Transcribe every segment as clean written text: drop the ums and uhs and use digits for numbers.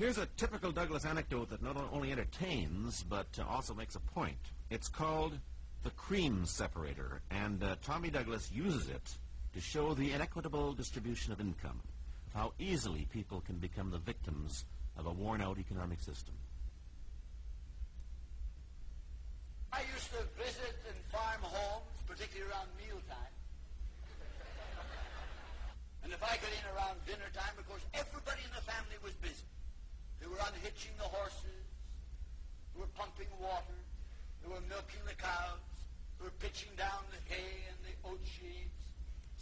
Here's a typical Douglas anecdote that not only entertains, but also makes a point. It's called the cream separator, and Tommy Douglas uses it to show the inequitable distribution of income, of how easily people can become the victims of a worn-out economic system. I used to visit and farm homes, particularly around mealtime. And if I got in around dinner time, of course, everybody in the family was busy. They were unhitching the horses, they were pumping water, they were milking the cows, they were pitching down the hay and the oat sheaves.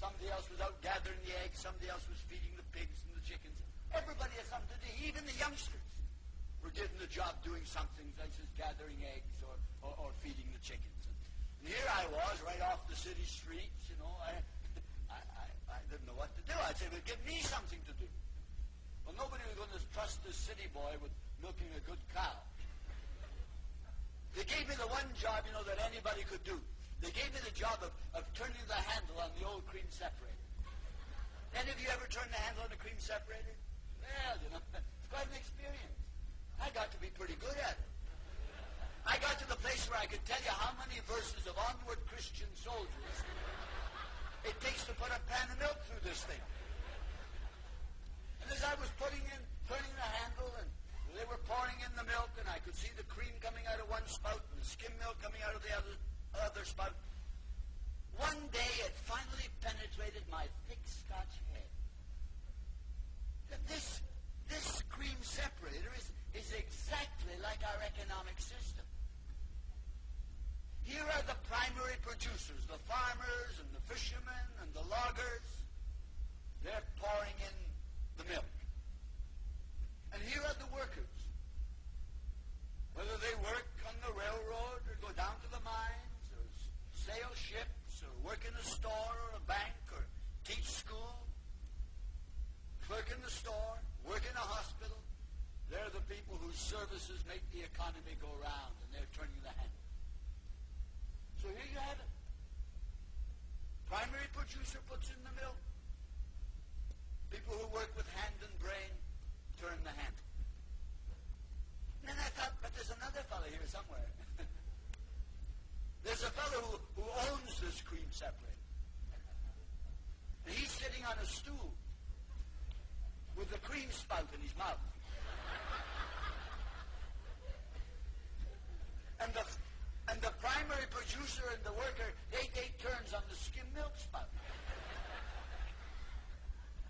Somebody else was out gathering the eggs, somebody else was feeding the pigs and the chickens. Everybody had something to do, even the youngsters were given the job doing something such as gathering eggs or feeding the chickens. And here I was, right off the city streets, you know. I didn't know what to do. I'd say, well, give me something to do. Well, nobody was going to trust this city boy with milking a good cow. They gave me the one job, you know, that anybody could do. They gave me the job of turning the handle on the old cream separator. Any of you ever turned the handle on a cream separator? Well, you know, it's quite an experience. I got to be pretty good at it. I got to the place where I could tell you how many verses of Onward Christian Soldiers it takes to put a pan of milk through this thing. And as I was turning the handle, and they were pouring in the milk, and I could see the cream coming out of one spout and the skim milk coming out of the other spout. One day it finally penetrated my thick Scotch head that this cream separator is exactly like our economic system. Here are the primary producers, the farmers and the fishermen and the loggers. They're pouring in the milk. And here are the workers. Whether they work on the railroad or go down to the mines or sail ships or work in a store or a bank or teach school, clerk in the store, work in a hospital, they're the people whose services make the economy go round, and they're turning the handle. So here you have it. Primary producer puts in the milk. People who work with hand and brain turn the handle. And then I thought, but there's another fellow here somewhere. There's a fellow who owns this cream separator. And he's sitting on a stool with the cream spout in his mouth. And the primary producer and the worker, they take turns on the skim milk spout.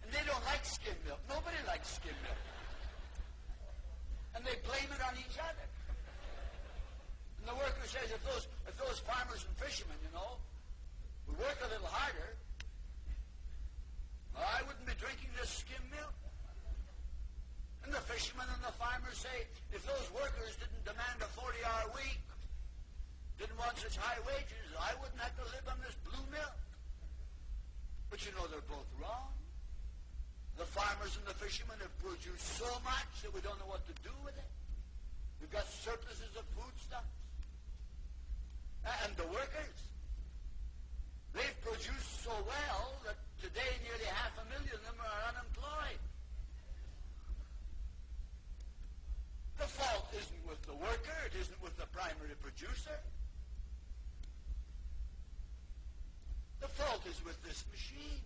And they don't like skim milk. Nobody likes skim milk. And they blame it on each other. And the worker says, if those farmers and fishermen, you know, would work a little harder, well, I wouldn't be drinking this skim milk. And the fishermen and the farmers say, if those workers didn't demand a 40-hour week, didn't want such high wages, I wouldn't have to live on this blue milk. But you know, they're both wrong. The farmers and the fishermen have produced so much that we don't know what to do with it. We've got surpluses of foodstuffs. And the workers, they've produced so well that today nearly 500,000 of them are unemployed. The fault isn't with the worker, it isn't with the primary producer. The fault is with this machine.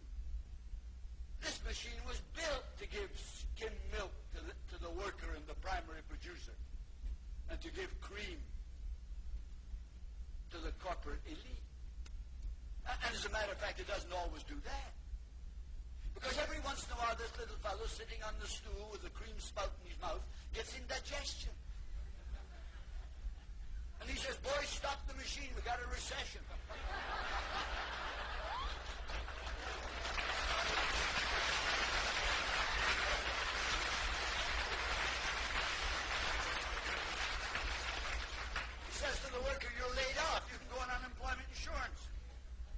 This machine was built to give skim milk to the worker and the primary producer, and to give cream to the corporate elite. And as a matter of fact, it doesn't always do that. Because every once in a while, this little fellow sitting on the stool with the cream spout in his mouth gets indigestion. And he says, boys, stop the machine, we got a recession. He says to the worker, you're laid off, you can go on unemployment insurance.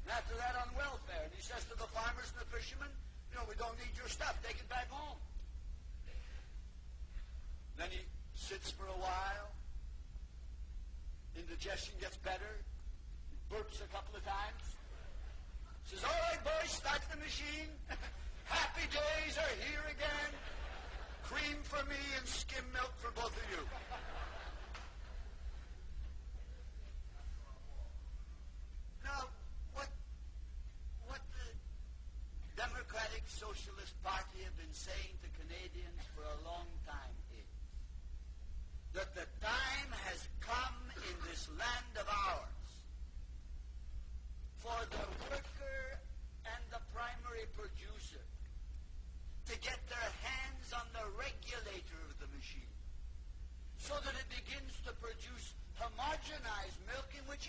And after that on welfare. And he says to the farmers and the fishermen, you know, we don't need your stuff, take it back home. Then he sits for a while. Indigestion gets better. He burps a couple of times. Says, all right, boys, start the machine. Happy days are here again. Cream for me and skim milk for both of you. Now, what the Democratic Socialist Party have been saying to Canadians for a long time is that the time has come in this land of ours for the worker and the primary producer to get their hands on the regulator of the machine so that it begins to produce homogenized milk in which